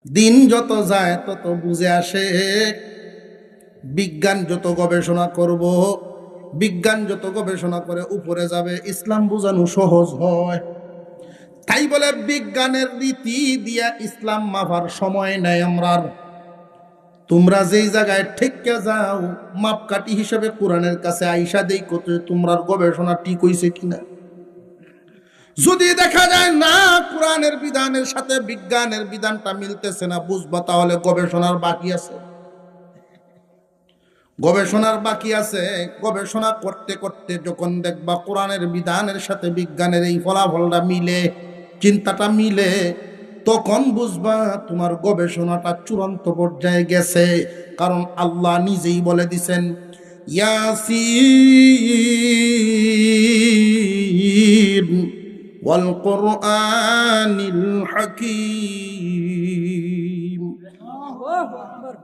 দিন যত যায় তত বুঝে আসে, বিজ্ঞান যত গবেষণা করব, বিজ্ঞান যত গবেষণা করে উপরে যাবে, ইসলাম বোঝানো সহজ হয়। তাই বলে বিজ্ঞানের রীতি দিয়া ইসলাম মাপার সময় নাই আমরার। তোমরা যেই জায়গায় ঠেকে যাও, মাপকাঠি হিসেবে কোরআনের কাছে আইসা দেই কত তোমরার গবেষণা ঠিক হইছে কিনা। যদি দেখা যায় না কোরআনের বিধানের সাথে বিজ্ঞানের বিধানটা মিলতেছে না, বুঝবা তাহলে গবেষণার বাকি আছে। গবেষণার বাকি আছে। গবেষণা করতে করতে যখন দেখবা কোরআনের বিধানের সাথে বিজ্ঞানের এই ফলাফলটা মিলে, চিন্তাটা মিলে, তখন বুঝবা তোমার গবেষণাটা চূড়ান্ত পর্যায়ে গেছে। কারণ আল্লাহ নিজেই বলে দিছেন, ইয়াসিন ওয়াল কুরআনিল হাকীম।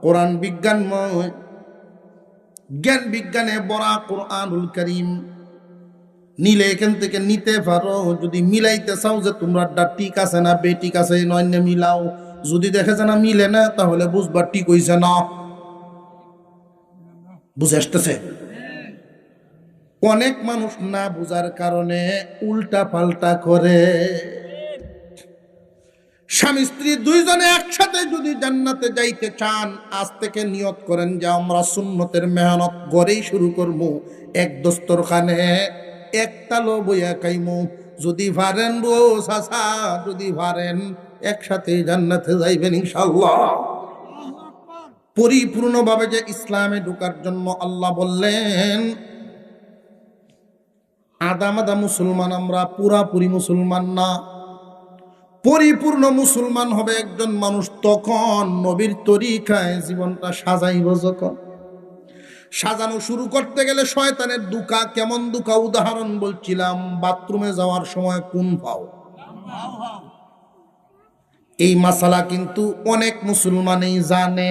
কোরআন বিজ্ঞানময়, জ্ঞান বিজ্ঞানে বড়া কোরআনুল কারীম। নিলে এখান থেকে নিতে পারো, যদি মিলাইতে চাও যে তোমরা ঠিক আছে না বেঠিক আছে, নয় মিলাও। যদি দেখে যে না মিলে না, তাহলে বুঝবা ঠিক হইছে না। বুঝে আসতেছে? অনেক মানুষ না বুঝার কারণে উল্টা পাল্টা করে। স্বামী স্ত্রী দুইজনে একসাথে যদি জান্নাতে যাইতে চান, আজ থেকে নিয়ত করেন যে আমরা সুন্নতের মেহনত গড়েই শুরু করবো। এক দস্তরখানে একতালো বইয়া খাইমু। যদি পারেন গো চাচা, যদি পারেন একসাথে জান্নাতে যাইবেন ইনশাআল্লাহ। পরিপূর্ণভাবে যে ইসলামে ঢোকার জন্য আল্লাহ বললেন, আদা মুসলমান আমরা, পুরাপুরি মুসলমান না। পরিপূর্ণ মুসলমান হবে একজন মানুষ তখন নবীর তরিকায় জীবনটা সাজাইব। যখন সাজানো শুরু করতে গেলে শয়তানের দুকা, কেমন দুকা উদাহরণ বলছিলাম, বাথরুমে যাওয়ার সময় কোন পাও, এই মাসালা কিন্তু অনেক মুসলমানই জানে।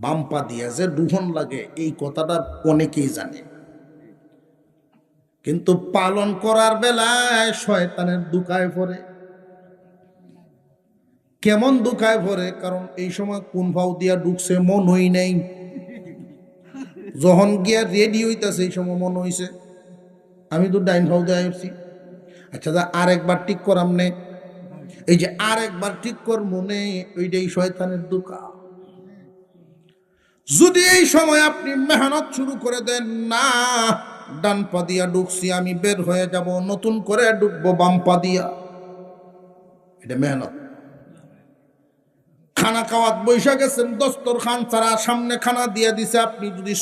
বাম্পা দিয়ে যে দুহন লাগে, এই কথাটা অনেকেই জানে, কিন্তু পালন করার বেলায় শয়তানের দুকায় পড়ে। কেমন দুকায় পড়ে? কারণ এই সময় কোন ভাও দিয়া ঢুকছে মন হই নেই, যখন গিয়া রেডি হইতেছে এই সময় মন হইছে আমি তো ডাইন ভাও দেয়া আসছি। আচ্ছা, আরেকবার ঠিক করাম নে, এই যে আরেকবার ঠিক কর মনে, ওইটাই শয়তানের দুকা। যদি এই সময় আপনি মেহনত শুরু করে দেন, না ডান পা দিয়া ঢুকছি আমি, বের হয়ে যাব, নতুন করে ঢুকবো বাম পা দিয়া, এটা মেহনত। খানা খাওয়াত বৈশা গেছেন, দস্তরখান ছাড়া সামনে খানা দিয়ে দিছে, আপনি যদি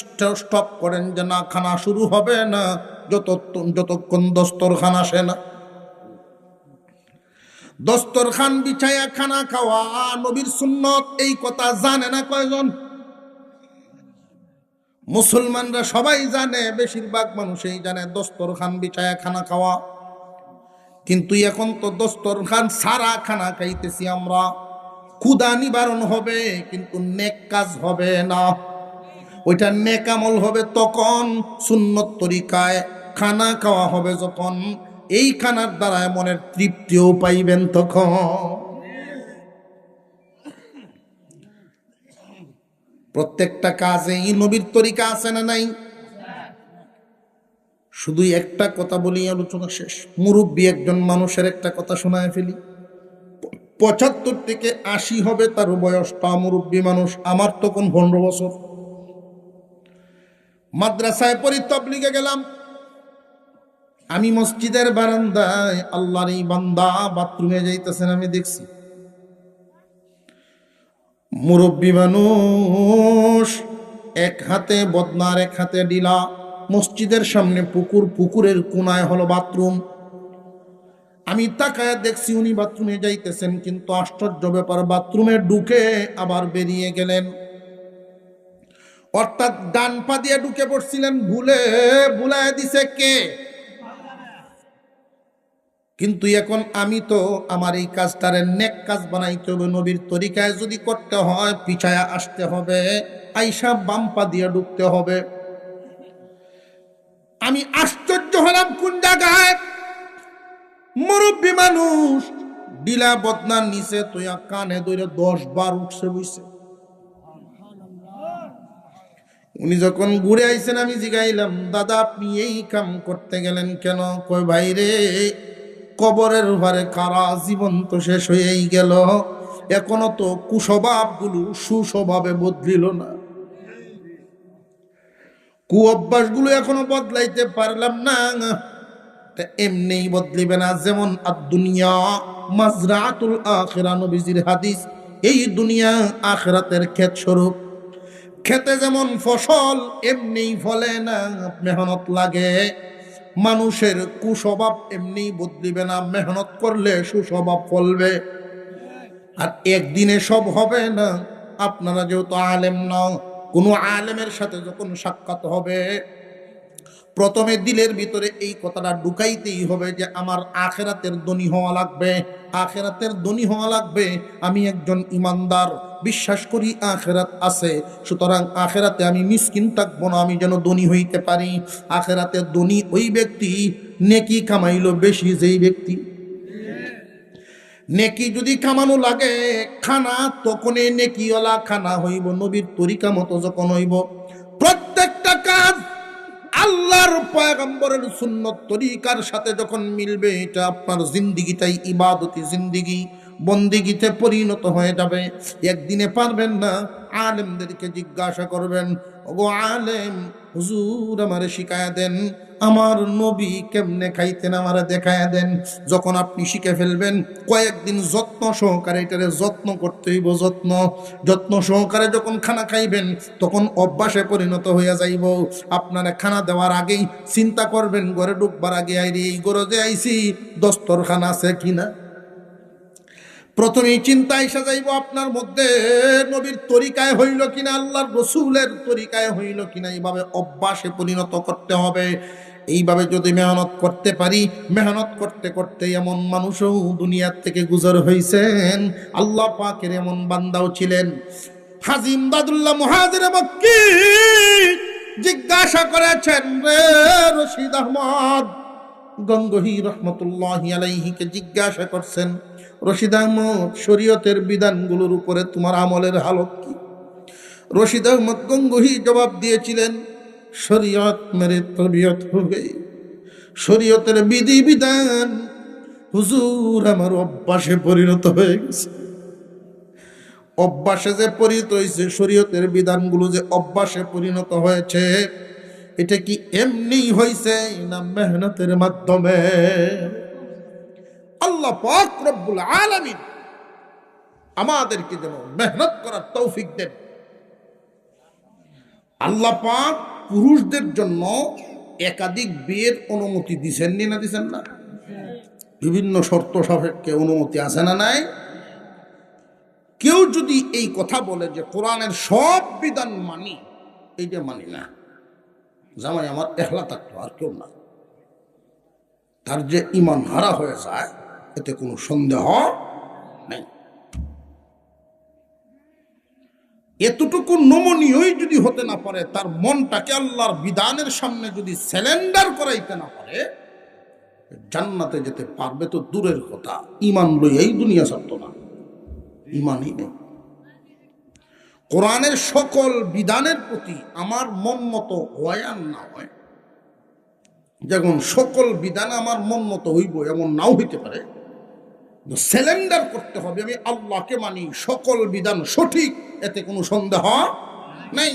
স্টপ করেন যে না খানা শুরু হবে না যতক্ষণ দস্তরখান আসে না। দস্তরখান বিছায়া খানা খাওয়া নবীর সুন্নত, এই কথা জানে না কয়জন? মুসলমানরা সবাই জানে, বেশিরভাগ মানুষই জানে দস্তরখান বিছায়া খানা খাওয়া। কিন্তু এখন তো দস্তরখান সারা খানা খাইতেছি আমরা। ক্ষুধা নিবারণ হবে কিন্তু নেক কাজ হবে না। ওইটা নেক আমল হবে তখন, সুন্নত তরিকায় খানা খাওয়া হবে যখন, এই খানার দ্বারা মনের তৃপ্তিও পাইবেন তখন। প্রত্যেকটা কাজে নবীর তরিকা আছে না নাই? শুধু একটা কথা বলি, আলোচনা শেষ। মুরব্বী একজন মানুষের একটা কথা শোনায় ফেলি। ৭৫ থেকে ৮০ হবে তার বয়সটা, মুরব্বী মানুষ। আমার তখন ১৫ বছর। মাদ্রাসায় পড়ি, তাবলীগে গেলাম। আমি মসজিদের বারান্দায় আল্লাহর এই বান্দা বাথরুমে যাইতেছেন, আমি দেখছি। মুরব্বী মানুষ, এক হাতে বদনার এক হাতে ডিলা। মসজিদের সামনে পুকুর, পুকুরের কোনায় হলো বাথরুম। আমি তাকায় দেখছি উনি বাথরুমে যাইতেছেন, কিন্তু আশ্চর্য ব্যাপার, বাথরুমে ঢুকে আবার বেরিয়ে গেলেন। অর্থাৎ ডান পা দিয়ে ঢুকে পড়ছিলেন, ভুলে ভুলায় দিছে কে? কিন্তু এখন আমি তো আমার এই কাজটারে নেক কাজ বানাইতে হবে। নবীর তরিকায় যদি করতে হয় পিছায়া আসতে হবে, আইসা বাম পা দিয়ে ঢুকতে হবে। আমি আশ্চর্য হলাম, কোন জায়গায় মুরব্বী মানুষ ডিলা বদনার নিচে তুইয়া কানে ধরে 10 বার উঠছে বইছে। উনি যখন ঘুরে আইছেন আমি জিগাইলাম, দাদা আপনি এই কাম করতে গেলেন কেন? কয় ভাই রে, কবরের ভারে কারা জীবন তো শেষ হয়েই গেল, এখনো তো কুস্বভাব গুলো সুস্বভাবে বদলিল না, কু অভ্যাস গুলো এখনো বদলাইতে পারলাম না। এমনি বদলিবে না। যেমন দুনিয়া মাজরাতুল আখিরা, নবীজির হাদিস, এই দুনিয়া আখিরাতের ক্ষেত স্বরূপ। খেতে যেমন ফসল এমনি ফলে না, মেহনত লাগে। মানুষের কুস্বভাব এমনি বদলিবে না, মেহনত করলে সুস্বভাব ফলবে। আর একদিনে সব হবে না। আপনারা যেহেতু আলেম না, কোনো আলেমের সাথে যখন সাক্ষাৎ হবে, প্রথমে দিলের ভিতরে এই কথাটা ঢুকাইতেই হবে যে আমার আখেরাতের ধনী হওয়া লাগবে, আখেরাতের ধনী হওয়া লাগবে। আমি একজন ইমানদার, বিশ্বাস করি আখেরাত আছে, সুতরাং আখেরাতে আমি মিসকিন থাকবো না, আমি যেন ধনী হইতে পারি। আখেরাতে ধনী ওই ব্যক্তি নেকি কামাইলো বেশি, যেই ব্যক্তি নেকি যদি কামানো লাগে খানা, তখন নেকিওয়ালা খানা হইব, নবীর তরিকা মতো যখন হইব। প্রত্যেকটা কাজ আল্লাহর পয়গম্বরের সুন্নত তরিকার সাথে যখন মিলবে, এটা আপনার জিন্দিগিটাই ইবাদতি জিন্দিগি, বন্দিগিতে পরিণত হয়ে যাবে। একদিনে পারবেন না। আলেমদেরকে জিজ্ঞাসা করবেন, ওগো আলেম, হুজুর আমারে শিখায়া দেন, আমার নবী কেমনে খাইতেন আমারে দেখায়া দেন। যখন আপনি শিখে ফেলবেন, কয়েকদিন যত্ন সহকারে এটারে যত্ন করতে হইব, যত্ন সহকারে যখন খানা খাইবেন, তখন অভ্যাসে পরিণত হইয়া যাইব। আপনারা খানা দেওয়ার আগেই চিন্তা করবেন, ঘরে ঢুকবার আগে আইরি এই ঘরে যে আইছি দস্তরখানা আছে কিনা। প্রথমেই চিন্তা এসে যাইব আপনার মধ্যে, নবীর তরিকায় হইল কিনা, আল্লাহর রসুলের তরিকায় হইল কিনা। এইভাবে অভ্যাসে পরিণত করতে হবে। এইভাবে যদি মেহনত করতে পারি, মেহনত করতে করতে এমন মানুষও দুনিয়ার থেকে গুজর হইছেন। আল্লাহ পাকের এমন বান্দাও ছিলেন। হাজী ইমদাদুল্লাহ মুহাজিরে মক্কি জিজ্ঞাসা করেছেন, রে রশিদ আহমদ গঙ্গোহী রহমতুল্লাহি আলাইহিকে জিজ্ঞাসা করছেন, রশিদ আহমদ শরীয়তের বিধানগুলোর উপরে তোমার আমলের হালত কি? রশিদ আহমদ গঙ্গোহী জবাব দিয়েছিলেন, শরীয়ত মেরে তবিয়ত হো গই। শরীয়তের বিধি বিধান হুজুর আমার অভ্যাসে পরিণত হয়ে গেছে। অভ্যাসে যে পরিণত হয়েছে, শরীয়তের বিধানগুলো যে অভ্যাসে পরিণত হয়েছে, এটা কি এমনি হয়েছে না মেহনতের মাধ্যমে? আল্লাহ পাক রব্বুল আলামিন আমাদেরকে যেন মেহনত করার তৌফিক দেন। আল্লাহ পাক পুরুষদের জন্য একাধিক বিয়ের অনুমতি দিছেন না দিছেন না? বিভিন্ন শর্ত সাপেক্ষে অনুমতি আছে না নাই? কেউ যদি এই কথা বলে যে কোরআনের সব বিধান মানি, এইটা মানি না, জামাই আমার একলা থাকতো আর কেউ না, তার যে ইমান হারা হয়ে যায় এতে কোনো সন্দেহ নেই। এতটুকু নমনীয়ই যদি হতে না পারে, তার মনটাকে আল্লাহর বিধানের সামনে যদি স্যালেন্ডার করাইতে না পারে, জান্নাতে যেতে পারবে তো দূরের কথা, ইমান লইয়াই দুনিয়া ছাড়তো না, ইমানই নেই। কোরআনের সকল বিধানের প্রতি আমার মন মতো হয় আর না হয়, যেমন সকল বিধান আমার মন মতো হইব এমন নাও হইতে পারে, স্যালেন্ডার করতে হবে, আমি আল্লাহকে মানি, সকল বিধান সঠিক, এতে কোনো সন্দেহ নাই।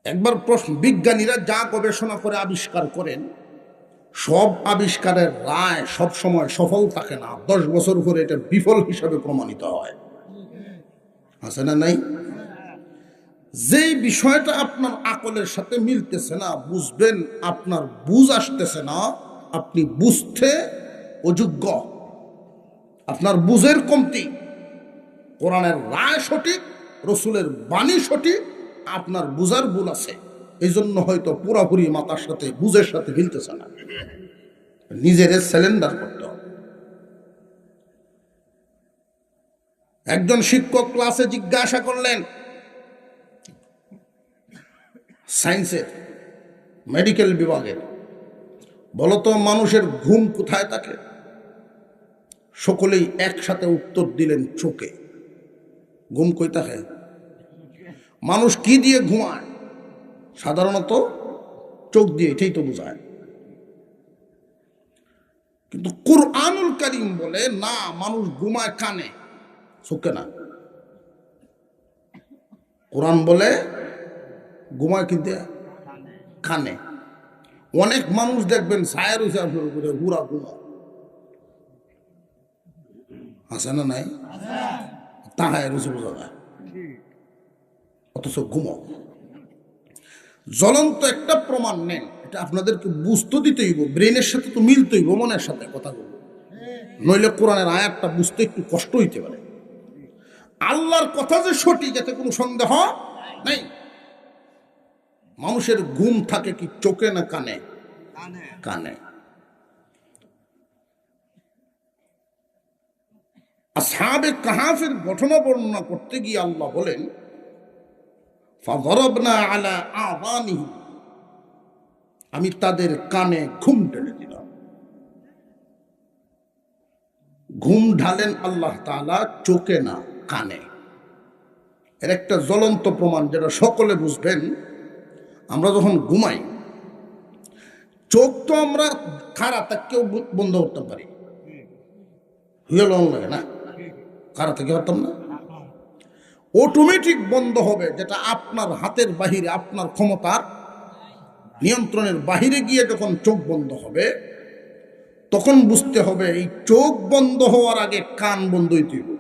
একবার প্রশ্ন, বিজ্ঞানীরা যা গবেষণা করে আবিষ্কার করেন, সব আবিষ্কারের রায় সব সময় সফল থাকে না, 10 বছর পরে এটা বিফল হিসাবে প্রমাণিত হয়, আছে না নাই? যেই বিষয়টা আপনার আকলের সাথে মিলতেছে না, বুঝবেন আপনার বুঝ আসতেছে না, আপনি বুঝতে অযোগ্য, আপনার বুঝের কমতি। কোরআনের রায় সঠিক, রসুলের বাণী সঠিক, আপনার বুঝার ভুল আছে, এই জন্য হয়তো পুরাপুরি মাথার সাথে বুঝের সাথে মিলতেছে না। নিজের স্যালেন্ডার করতে হবে। একজন শিক্ষক ক্লাসে জিজ্ঞাসা করলেন, সায়েন্সের মেডিকেল বিভাগের, বলতো মানুষের ঘুম কোথায় থাকে? সকলেই একসাথে উত্তর দিলেন চোখে। ঘুম কই থাকে? মানুষ কি দিয়ে ঘুমায়? সাধারণত চোখ দিয়ে, এটাই তো বোঝায়। কিন্তু কুরআনুল কারীম বলে না, মানুষ ঘুমায় কানে, চোখে না। কোরআন বলে ঘুমায় কিন্তু কানে। অনেক মানুষ দেখবেন ছায়ের হিসাব শুরু করে হুরা ঘুমা, আছে না নাই? তাহায় রুচি বোঝা যায়, অথচ ঘুমাও। জ্বলন্ত একটা প্রমাণ নেন, এটা আপনাদেরকে বুঝতে দিতে হইব, ব্রেনের সাথে তো মিলতে হইব, মনের সাথে কথাগুলো, নইলে কোরআনের আয়াতটা বুঝতে একটু কষ্ট হইতে পারে। আল্লাহর কথা যে সঠিক, এতে কোনো সন্দেহ নেই। মানুষের ঘুম থাকে কি চোখে না কানে? কানে। আসহাবে কাহাফের ঘটনা বর্ণনা করতে গিয়ে আল্লাহ বলেন, ফাযরাবনা আলা আযানিহিম, আমি তাদের কানে ঘুম ঢেলে দিলাম। ঘুম ঢালেন আল্লাহ তাআলা চোখে না, কানে। এর একটা জ্বলন্ত প্রমাণ যেটা সকলে বুঝবেন, আমরা যখন ঘুমাই, চোখ তো আমরা খাড়া তাকেও বন্ধ করতে পারি, হুইল লাগে না, খাড়া থেকে পারতাম না, অটোমেটিক বন্ধ হবে, যেটা আপনার হাতের বাহিরে, আপনার ক্ষমতার নিয়ন্ত্রণের বাহিরে গিয়ে যখন চোখ বন্ধ হবে, তখন বুঝতে হবে এই চোখ বন্ধ হওয়ার আগে কান বন্ধ হইতে হবে।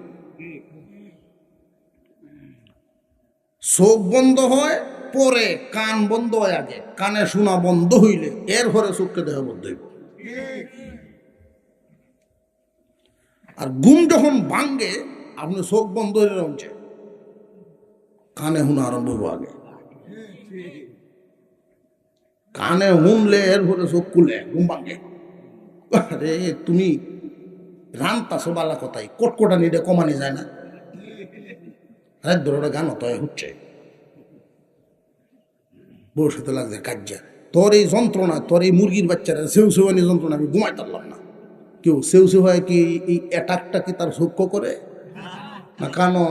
চোখ বন্ধ হয় পরে, কান বন্ধ হয় আগে। কানে শোনা বন্ধ হইলে এর পরে চোখকে দেখা বন্ধ হইব। আর ঘুম যখন ভাঙ্গে, আপনি চোখ বন্ধ হইলে রয়েছে, কানে শোনা আরম্ভ হইব আগে। কানে শুনলে এর পরে চোখ খুলে ঘুম ভাঙ্গে। আরে তুমি রান্তাছো বালা কথাই, কটকটা নিতে কমানি যায় না? রাত ধরে গান তো হচ্ছে, বউর সাথে লাগছে কাজ্জা, তোর এই যন্ত্রণা, তোর এই মুরগির বাচ্চারা সেউ সেওয়ানি যন্ত্রণা আমি ঘুমাই পারলাম না। কেউ সেউ সেউ হয় কি এই অ্যাটাকটা কি তার সূক্ষ্ম করে না কানো?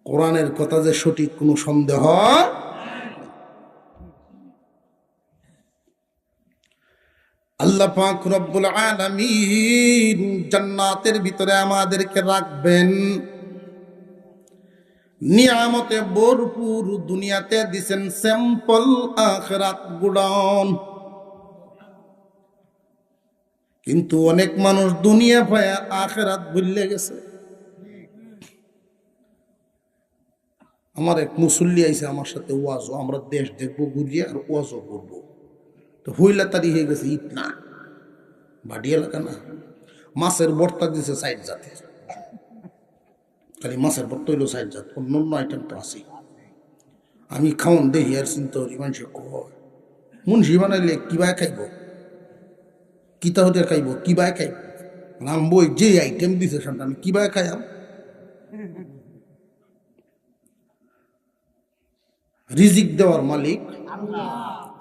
কোরআনের কথা যে সঠিক, কোনো সন্দেহ। আল্লাহ পাক রব্বুল আলামিন জান্নাতের ভিতরে আমাদেরকে রাখবেন, নিয়ামতে ভরপুর দুনিয়াতে দিছেন স্যাম্পল, আখিরাত গুডাউন। কিন্তু অনেক মানুষ দুনিয়া পায়া আখিরাত ভুলে গেছে। আমার এক মুসল্লি আইছে আমার সাথে ওয়াজও, আমরা দেশ দেখবো ঘুরিয়ে আর ওয়াজও করবো। তো হইলা তারি হয়ে গেছে ইট না বাড়ি এলাকা না, মাছের ভর্তা দিছে সাইড জাতের, খালি মাছের ভর্তা হইলো সাইড জাত, অন্য অন্য আইটেম তো আছে। আমি খাওন দেখি আর চিন্তা করি, মানুষে কয় মুন্সি বানাইলে কিবায় খাইব, কিতা হতে খাইব, কিবায় খাইব? নাম বই যে আইটেম দিছে সেটা আমি কিবায় খাইয়াম? রিজিক দেওয়ার মালিক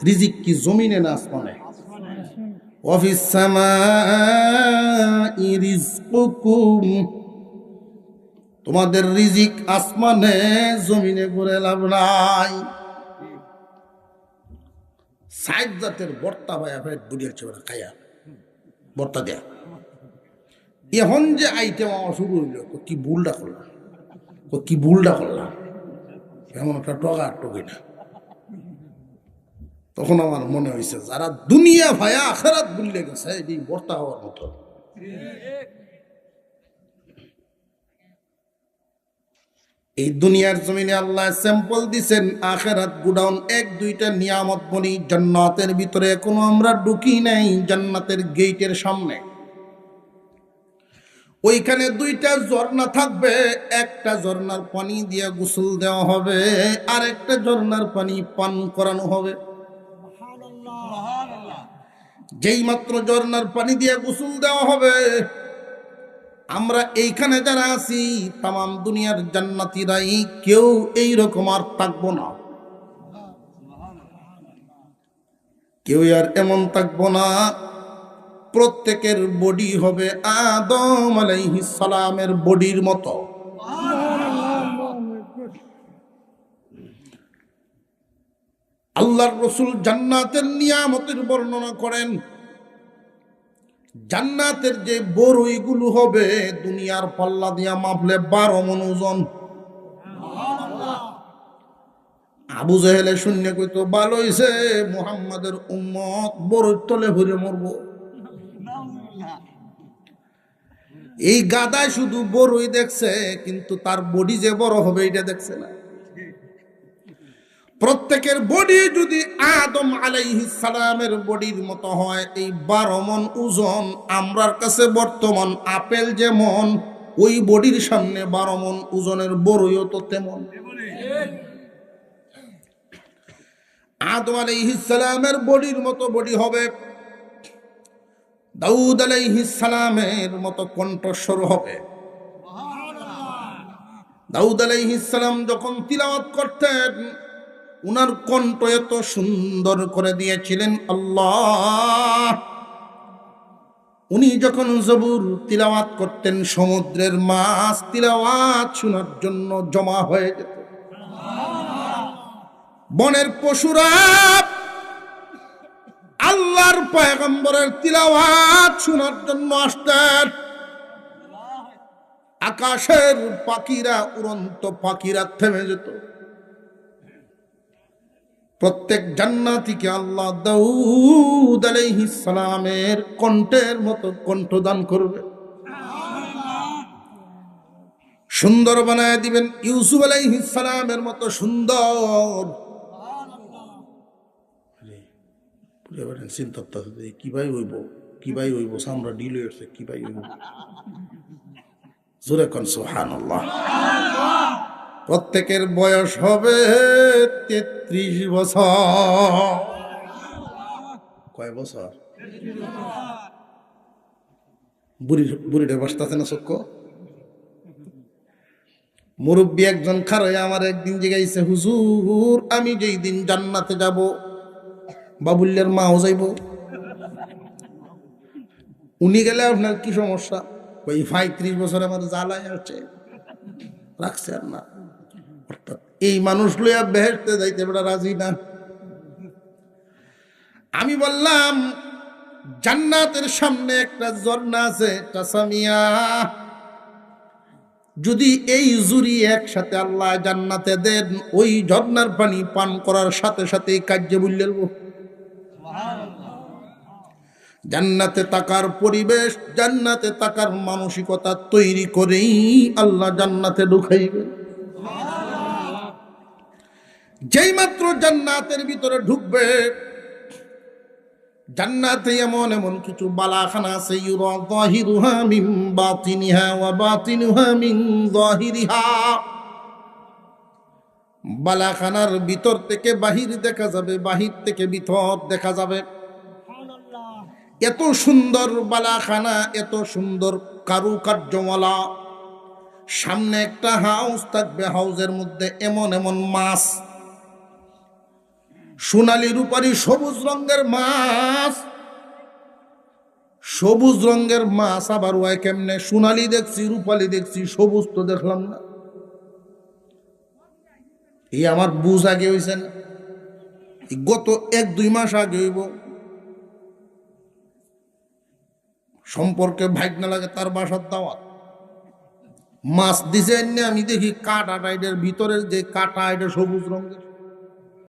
রিজিক কি জমিনে না আসমানে? ওয়াফিস সামাই রিজকুকুম, তোমাদের রিজিক আসমানে, জমিনে করে লাভ নাই। সাইড জাতের ভর্তা ভাইয়া ফের বুড়িয়ার চেয়ে খাইয়া ভর্তা দেয়া। এখন যে আইটেম আমার শুরু হইল, কি ভুলটা করলাম, কি ভুলটা করলাম, এমন একটা টগা টগি না। তখন আমার মনে হয়েছে যারা দুনিয়া ভায়া আখেরাত ভুলে গেছে, এটি ভর্তা হওয়ার মতো। এই দুনিয়ার জমিনে আল্লাহ স্যাম্পল দিছেন, আখেরাত গুডাউন। এক দুইটা নিয়ামত বলি, জান্নাতের ভিতরে এখনো আমরা ঢুকি নাই, জান্নাতের গেটের সামনে ওইখানে দুইটা ঝর্ণা থাকবে। একটা ঝর্ণার পানি দিয়ে গোসল দেওয়া হবে, আর একটা ঝর্ণার পানি পান করানো হবে। যেই মাত্র ঝর্ণার পানি দিয়ে গোসল দেওয়া হবে, আমরা এইখানে যারা আছি তামাম দুনিয়ার জান্নাতীরাই কেউ এইরকম আর থাকবো না, কেউ আর এমন থাকবো না প্রত্যেকের বডি হবে আদম আলাইহিস সালামের বডির মতো। আল্লাহর রাসূল জান্নাতের নিয়ামতের বর্ণনা করেন, জান্নাতের যে বড়ইগুলো হবে দুনিয়ার পাল্লা দিয়া মাপলে 12 মণ ওজন। আবু জেহেলে শূন্য কইতো ভালো হইছে মুহাম্মাদের উম্মত বড়ই তলে ভরে মরব। এই গাদায় শুধু বড়ই দেখছে, কিন্তু তার বডি যে বড় হবে এটা দেখছে না। প্রত্যেকের বডি যদি আদম আলাইহিস সালামের বডির মতো হয়, এই 12 মণ ওজন আমরার কাছে বর্তমান আপেল যেমন, ওই বডির সামনে 12 মণ ওজনের বড়ইও তো তেমন। আদম আলাইহিস সালামের বডির মতো বডি হবে, দাউদ আলাইহিস সালামের মতো কণ্ঠস্বর হবে। দাউদ আলাইহিস সালাম যখন তিলাওয়াত করতেন, উনার কণ্ঠ এত সুন্দর করে দিয়েছিলেন আল্লাহ। উনি যখন জবুর তিলাওয়াত করতেন, সমুদ্রের মাছ তিলাওয়াত শোনার জন্য জমা হয়ে যেত। বনের পশুরা আল্লাহর পয়গম্বরের তিলাওয়াত শোনার জন্য আসতেন। আকাশের পাখিরা, উড়ন্ত পাখিরা থেমে যেত। প্রত্যেক জান্নাতীকে আল্লাহ দাউদ আলাইহিস সালামের কণ্ঠের মতো কণ্ঠ দান করবে, সুন্দর বানায় দিবেন, ইউসুফ আলাইহিস সালামের মতো সুন্দর। চিন্তা কি ভাই হইব, কি ভাই হইব, সামরা ডিল হয়েছে, কি ভাই হইব, জোরে কোন সুবহানাল্লাহ। প্রত্যেকের বয়স হবে 33 বছর। কয় বছর? বুড়িটা বসতেছে না চক্ষ। মুরব্বী একজন খারাই আমার একদিন জিগাইছে, হুজুর আমি যেই দিন জান্নাতে যাব, বাবুল্যের মাও যাইব, উনি গেলে আপনার কি সমস্যা? ওই 35 বছর আমার জ্বালায় আছে, রাখছে আর না। অর্থাৎ এই মানুষ লইয়া বেহেশতে যাইতে বেটা রাজি না। আমি বললাম জান্নাতের সামনে একটা ঝর্ণা আছে, তাসামিয়া। যদি এই জুরি একসাথে আল্লাহ জান্নাতে দেন, ওই ঝর্ণার পানি পান করার সাথে সাথে কার্যে বললেন। জান্নাতে থাকার পরিবেশ, জান্নাতে থাকার মানসিকতা তৈরি করেই আল্লাহ জান্নাতে ঢুকাইবে। যেই মাত্র জান্নাতের ভিতরে ঢুকবে, জান্নাতে এমন এমন কিছু বালাখানা আছে, ইউরা যাহিরুহা মিন বাতিনিহা ওয়া বাতিনুহা মিন যাহিরিহা। বালাখানার ভিতর থেকে বাহির দেখা যাবে, বাহির থেকে ভিতর দেখা যাবে। এত সুন্দর বালাখানা, এত সুন্দর কারুকার্যওয়ালা। সামনে একটা হাউস থাকবে, হাউসের মধ্যে এমন এমন মাছ, সোনালী রূপালী সবুজ রঙের মাছ। সবুজ রঙের মাছ আবার ওই কেমনে? সোনালী দেখছি, রূপালী দেখছি, সবুজ তো দেখলাম না। এই আমার বুঝ আগে হয়েছে না, গত 1-2 মাস আগে হইব। সম্পর্কে ভাইগনা লাগে, তার বাসার দাওয়াত, মাছ দিছে, আমি দেখি কাটা, এটার ভিতরের যে কাটা এটা সবুজ রঙের।